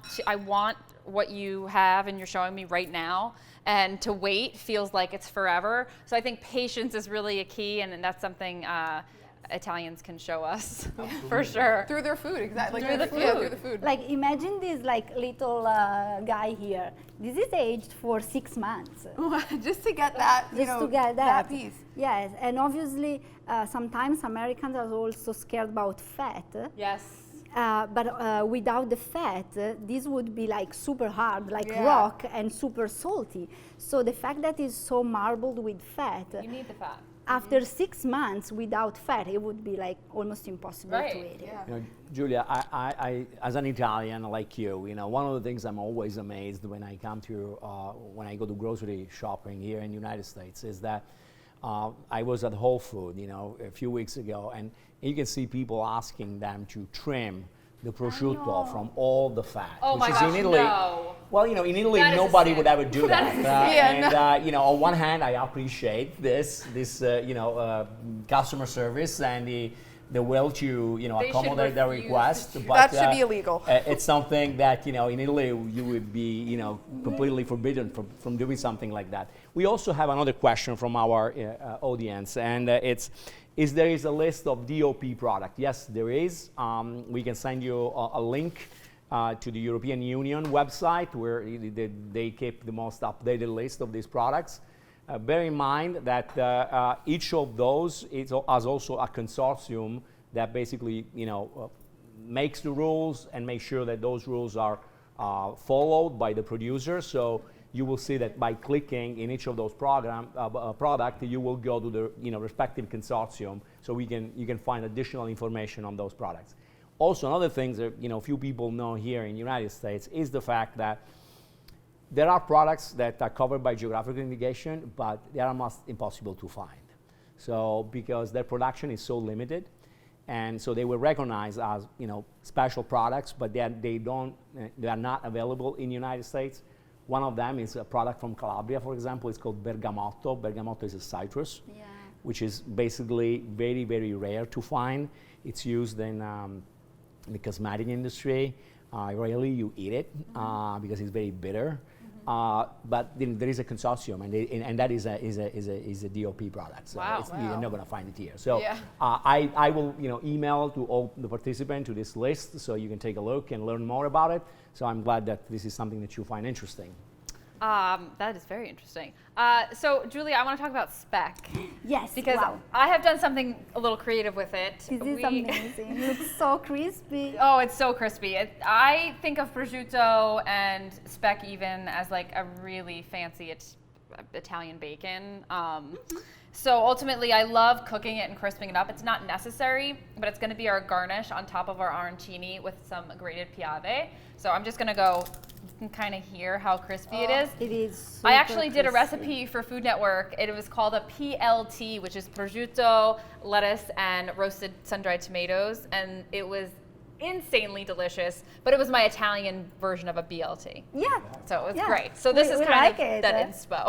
what you have and you're showing me right now, and to wait feels like it's forever. So I think patience is really a key, and that's something Italians can show us for sure. Through their food, exactly. Through the Yeah, food. through the food. Like imagine this like little guy here. This is aged for 6 months. Just to get that, you Just know, to get that piece. Yes, and obviously sometimes Americans are also scared about fat. Yes. But without the fat, this would be like super hard, like Yeah. rock and super salty. So the fact that it's so marbled with fat, You need the fat. after 6 months without fat, it would be like almost impossible Right. to eat it. Yeah. You know, Giulia, I, as an Italian like you know, one of the things I'm always amazed when I come to, when I go to grocery shopping here in the United States is that I was at Whole Food, you know, a few weeks ago, and you can see people asking them to trim the prosciutto from all the fat. Oh which my is gosh, in Italy. no. Well, you know, in Italy, That is a nobody sin. would ever do That that. is a sin. And you know, on one hand, I appreciate this, you know, customer service and the will to, you know, They should accommodate their refuse. request. That should be illegal. It's something that, you know, in Italy you would be, you know, completely forbidden from doing something like that. We also have another question from our audience, and it's, is there is a list of DOP product? Yes, there is. We can send you a link to the European Union website where they keep the most updated list of these products. Bear in mind that each of those has also a consortium that basically, you know, makes the rules and makes sure that those rules are followed by the producer. So you will see that by clicking in each of those product, you will go to the, you know, respective consortium, so you can find additional information on those products. Also, another thing that, you know, few people know here in the United States is the fact that there are products that are covered by geographical indication, but they are almost impossible to find. So because their production is so limited, and so they were recognized as, you know, special products, but they are not available in the United States. One of them is a product from Calabria, for example. It's called bergamotto. Bergamotto is a citrus, which is basically very, very rare to find. It's used in the cosmetic industry. Rarely you eat it because it's very bitter. But there is a consortium, and that is a DOP product. So Wow. you're not going to find it here. So Yeah. I will, you know, email to all the participants to this list, so you can take a look and learn more about it. So I'm glad that this is something that you find interesting. That is very interesting. So, Giulia, I want to talk about Speck. Yes, Because wow. I have done something a little creative with it. This is amazing. It looks so crispy. Oh, it's so crispy. I think of prosciutto and Speck even as like a really fancy Italian bacon. So ultimately, I love cooking it and crisping it up. It's not necessary, but it's going to be our garnish on top of our arancini with some grated Piave. So I'm just going to go. You can kind of hear how crispy it is. It is I actually did a crispy. recipe for Food Network. It was called a PLT, which is prosciutto, lettuce, and roasted sun-dried tomatoes, and it was insanely delicious. But it was my Italian version of a BLT. Yeah. So it was Yeah. great. So this is We kind like of it. that inspo.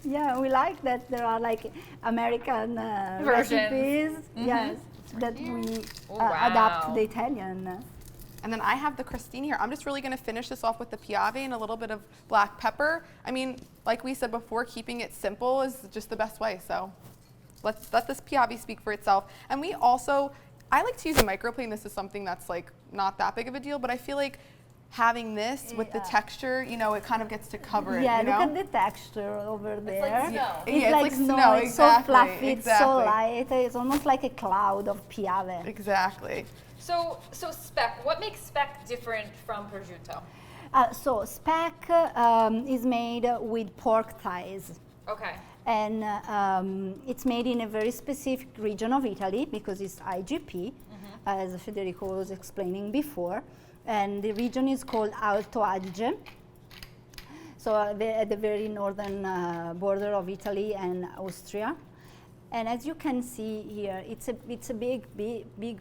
Yeah, we like that there are like American Versions. recipes. Mhm. Yes, that we Oh, adapt to wow. the Italian. And then I have the crostini here. I'm just really going to finish this off with the Piave and a little bit of black pepper. I mean, like we said before, keeping it simple is just the best way. So let's let this Piave speak for itself. And we also, I like to use a microplane. This is something that's like not that big of a deal, but I feel like having this with the Yeah. texture, you know, it kind of gets to cover it. Yeah, you look know? at the texture over there. like snow. It's Yeah, like snow. It's exactly, so fluffy. It's so exactly. light. It's almost like a cloud of Piave. Exactly. So Speck, what makes Speck different from prosciutto? So Speck is made with pork thighs. Okay. And it's made in a very specific region of Italy because it's IGP, as Federico was explaining before. And the region is called Alto Adige. So at the very northern border of Italy and Austria. And as you can see here, it's a big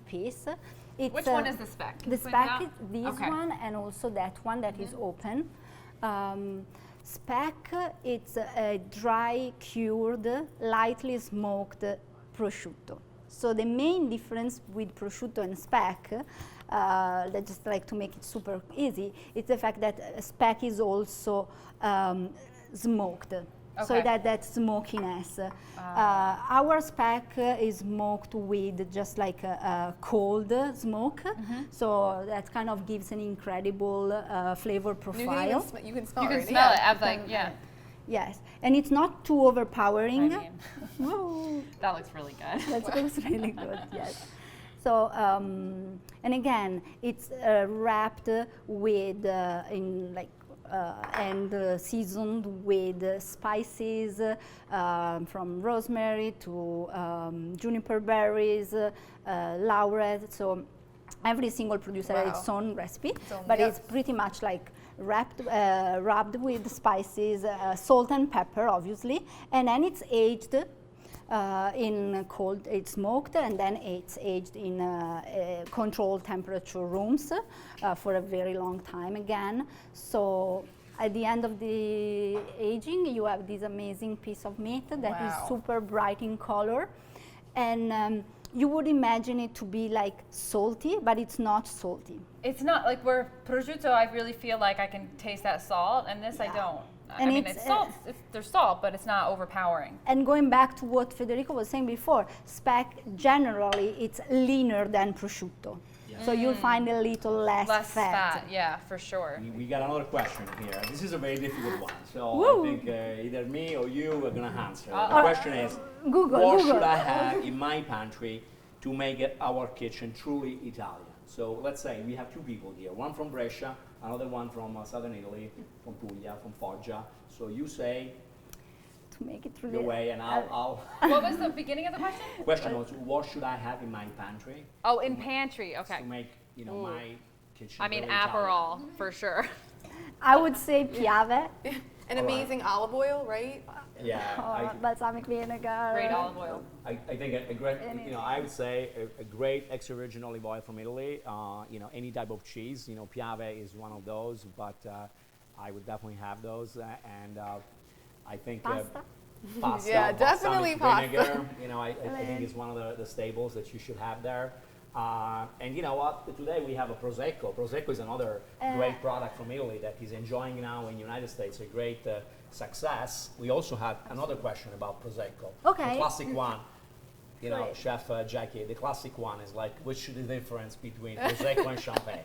piece. It's Which one is the Speck? Can The you point it Speck out? is this Okay. one, and also that one that is open. Speck, it's a dry, cured, lightly smoked prosciutto. So the main difference with prosciutto and Speck, that just like to make it super easy, it's the fact that Speck is also smoked. so that smokiness. Our Speck is smoked with just like a cold smoke, so that kind of gives an incredible flavor profile. You can smell You it. can smell it. I was like, yeah. Yes, and it's not too overpowering. I mean, that looks really good. That looks really good, yes. So, and again, it's wrapped with, and seasoned with spices from rosemary to juniper berries, laurel. So every single producer has its own recipe, but it's pretty much like rubbed with spices, salt and pepper, obviously, and then it's aged in cold, it's smoked, and then it's aged in controlled temperature rooms for a very long time again. So at the end of the aging, you have this amazing piece of meat that is super bright in color, and you would imagine it to be like salty, but it's not salty. It's not like where prosciutto, I really feel like I can taste that salt, and this I don't. And I mean, it's salt. There's salt, but it's not overpowering. And going back to what Federico was saying before, Speck generally it's leaner than prosciutto, so you'll find a little less fat. Yeah, for sure. We got another question here. This is a very difficult one, so Woo. I think either me or you are gonna answer. The Or question is, Google. what should I have in my pantry to make our kitchen truly Italian? So let's say we have two people here, one from Brescia, another one from southern Italy, from Puglia, from Foggia. So you say To make it really your way, and I'll What was the beginning of the question? question was, what should I have in my pantry Oh, in pantry. Okay. to make my kitchen? I mean, very Italian? Aperol for sure. I would say Piave, An amazing olive oil, right? Yeah, balsamic vinegar. Great olive oil. I think a great, I would say a great extra virgin olive oil from Italy. Any type of cheese. Piave is one of those, but I would definitely have those. And I think Pasta. pasta, Yeah, definitely balsamic pasta. vinegar. I think it's one of the staples that you should have there. And you know what? Today we have a Prosecco. Prosecco is another great product from Italy that is enjoying now in the United States a great success. We also have another question about Prosecco. Okay. The classic one, Chef Jackie, the classic one is like, which is the difference between Prosecco and Champagne?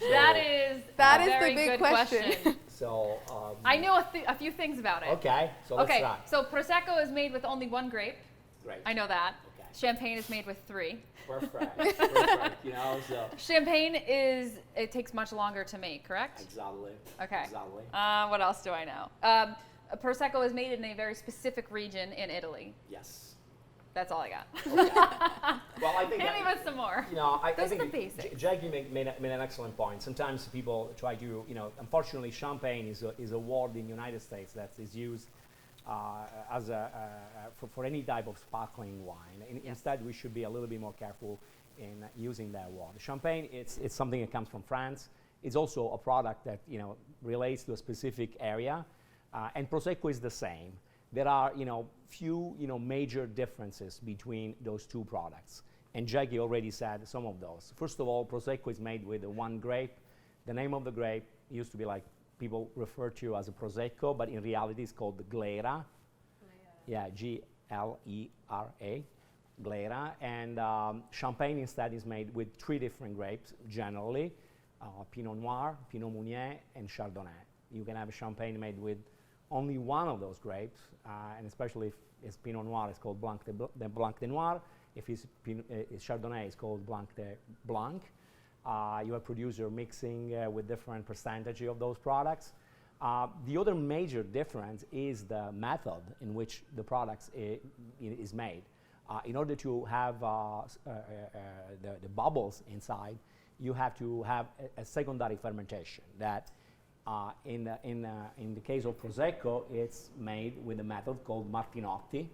So, That is That a is the very big good question. So, I know a few things about it. okay, so let's Okay, start. so Prosecco is made with only one grape. Great. I know that. Okay. Champagne is made with 3. Perfect. Perfect. So Champagne it takes much longer to make, correct? exactly. Okay. Exactly. What else do I know? Prosecco is made in a very specific region in Italy. Yes. That's all I got. Well, I think Hit me with some more. I Those are think the basics. Jackie made an excellent point. Sometimes people try to, unfortunately, champagne is a word in the United States that is used as for any type of sparkling wine. Instead, we should be a little bit more careful in using that word. Champagne, it's something that comes from France. It's also a product that relates to a specific area, and Prosecco is the same. There are few major differences between those two products, and Jackie already said some of those. First of all, Prosecco is made with one grape. The name of the grape used to be like people refer to as a Prosecco, but in reality it's called the Glera. Yeah, Glera, Glera. And Champagne instead is made with 3 different grapes generally, Pinot Noir, Pinot Meunier, and Chardonnay. You can have a Champagne made with only one of those grapes, and especially if it's Pinot Noir, it's called Blanc de Noir. If it's Chardonnay, it's called Blanc de Blanc. You have producer mixing with different percentage of those products. The other major difference is the method in which the products is made. In order to have the bubbles inside, you have to have a secondary fermentation that in the case of Prosecco, it's made with a method called Martinotti.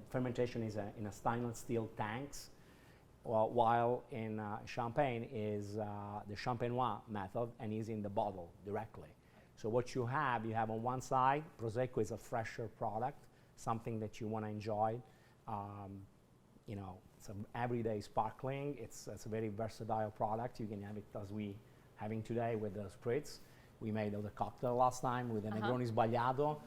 Fermentation is in a stainless steel tanks, while in Champagne is the Champenois method and is in the bottle directly. So what you have on one side, Prosecco is a fresher product, something that you want to enjoy. It's an everyday sparkling. It's a very versatile product. You can have it as we having today with the spritz. we made the cocktail last time with the Negroni Sbagliato.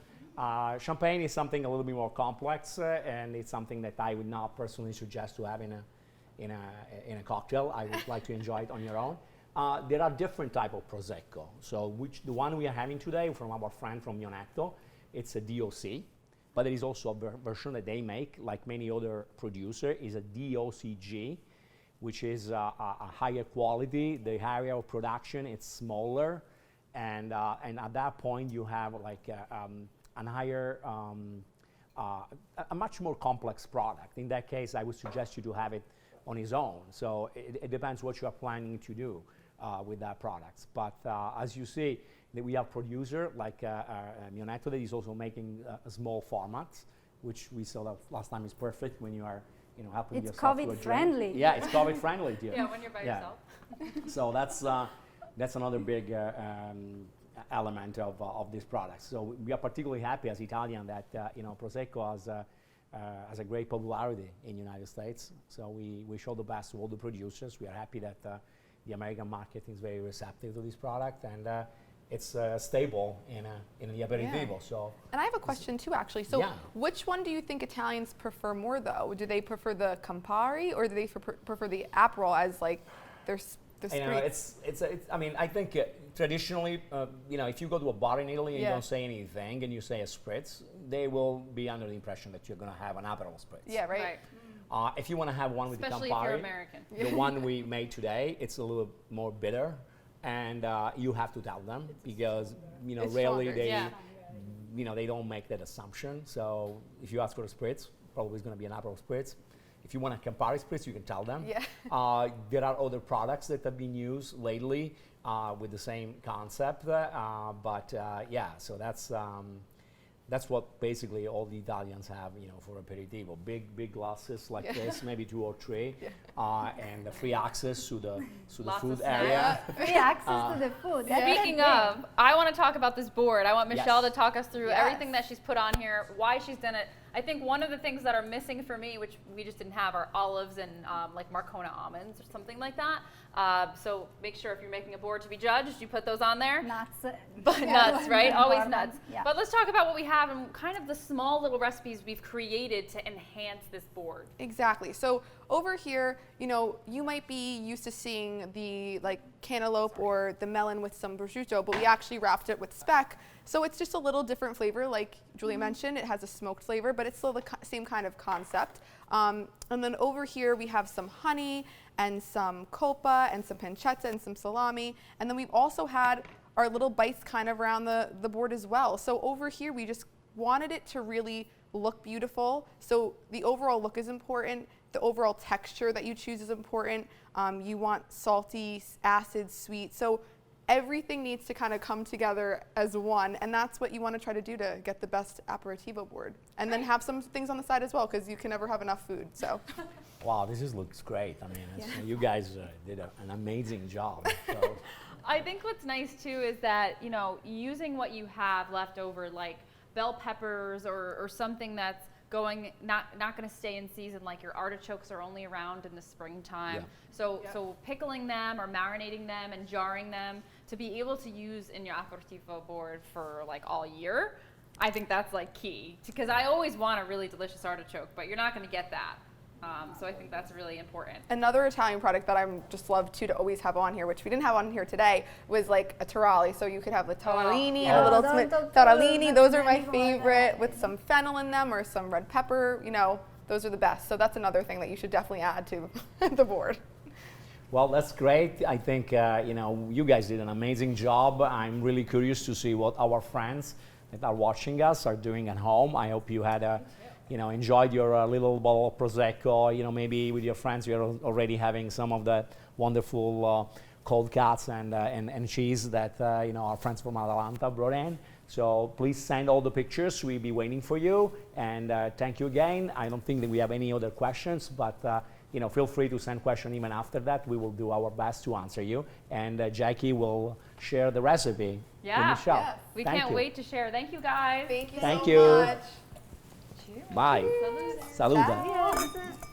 Champagne is something a little bit more complex, and it's something that I would not personally suggest to have in a cocktail. I would like to enjoy it on your own. There are different type of Prosecco. So the one we are having today from our friend from Mionetto, it's a DOC, but there is also a version that they make, like many other producer, is a DOCG, which is a higher quality. The area of production, it's smaller, and at that point you have like a higher, a much more complex product. In that case, I would suggest you to have it on its own. So it depends what you are planning to do with that product. But as you see, we have producer like Mionetto that is also making small formats, which we saw that last time is perfect when you are helping it's yourself. COVID friendly. Yeah, it's COVID friendly too. Yeah, when you're by yourself. So that's another big element of this product. So we are particularly happy as Italian that Prosecco has a great popularity in the United States. So we show the best to all the producers. We are happy that the American market is very receptive to this product, and it's stable in the aperitivo. Yeah. So. And I have a question too, actually. So, which one do you think Italians prefer more, though? Do they prefer the Campari, or do they prefer the Aperol as like their spritz? I mean, I think traditionally, if you go to a bar in Italy and you don't say anything and you say a spritz, they will be under the impression that you're going to have an Aperol spritz. Yeah, right. If you want to have one with Especially the Campari, if you're American. the one we made today, it's a little more bitter, and you have to tell them because It's rarely stronger. they don't make that assumption. So if you ask for a spritz, probably it's going to be an Aperol spritz. If you want a Campari spritz, you can tell them. Yeah. There are other products that have been used lately with the same concept, so that's what basically all the Italians have, for aperitivo. Big glasses like this, maybe 2 or 3, and free access to the food area. Free access to the food. Speaking of, I want to talk about this board. I want Michele to talk us through Yes. everything that she's put on here, why she's done it. I think one of the things that are missing for me, which we just didn't have, are olives and like Marcona almonds or something like that. So make sure if you're making a board to be judged, you put those on there. Nuts. But nuts, right? Always nuts. Yeah. But let's talk about what we have and kind of the small little recipes we've created to enhance this board. Exactly. So over here, you might be used to seeing the like cantaloupe or the melon with some prosciutto, but we actually wrapped it with speck. So it's just a little different flavor, like Giulia mentioned. It has a smoked flavor, but it's still the same kind of concept. And then over here we have some honey and some coppa and some pancetta and some salami. And then we've also had our little bites kind of around the board as well. So over here we just wanted it to really look beautiful. So the overall look is important. The overall texture that you choose is important. You want salty, acid, sweet. So everything needs to kind of come together as one, and that's what you want to try to do to get the best aperitivo board. And then have some things on the side as well, because you can never have enough food. So. Wow, this looks great. I mean, you guys did an amazing job. So. I think what's nice too is that, using what you have left over, like bell peppers or something that's not going to stay in season, like your artichokes are only around in the springtime. So pickling them or marinating them and jarring them to be able to use in your aperitivo board for like all year, I think that's like key, because I always want a really delicious artichoke, but you're not going to get that. So I think that's really important. Another Italian product that I'm just love to always have on here, which we didn't have on here today, was like a taralli. So you could have the taralini and a little taralini. Those are my favorite, with some fennel in them or some red pepper. Those are the best. So that's another thing that you should definitely add to the board. Well, that's great. I think you guys did an amazing job. I'm really curious to see what our friends that are watching us are doing at home. I hope you had enjoyed your little bottle of Prosecco. Maybe with your friends you're already having some of that wonderful cold cuts and cheese that our friends from Atalanta brought in. So please send all the pictures. We'll be waiting for you. And thank you again. I don't think that we have any other questions, but feel free to send questions even after that. We will do our best to answer you. And Jackie will share the recipe with Michele. Yes. We can't wait to share. Thank you, guys. Thank you so much. Bye. Salute. Salute. Yes.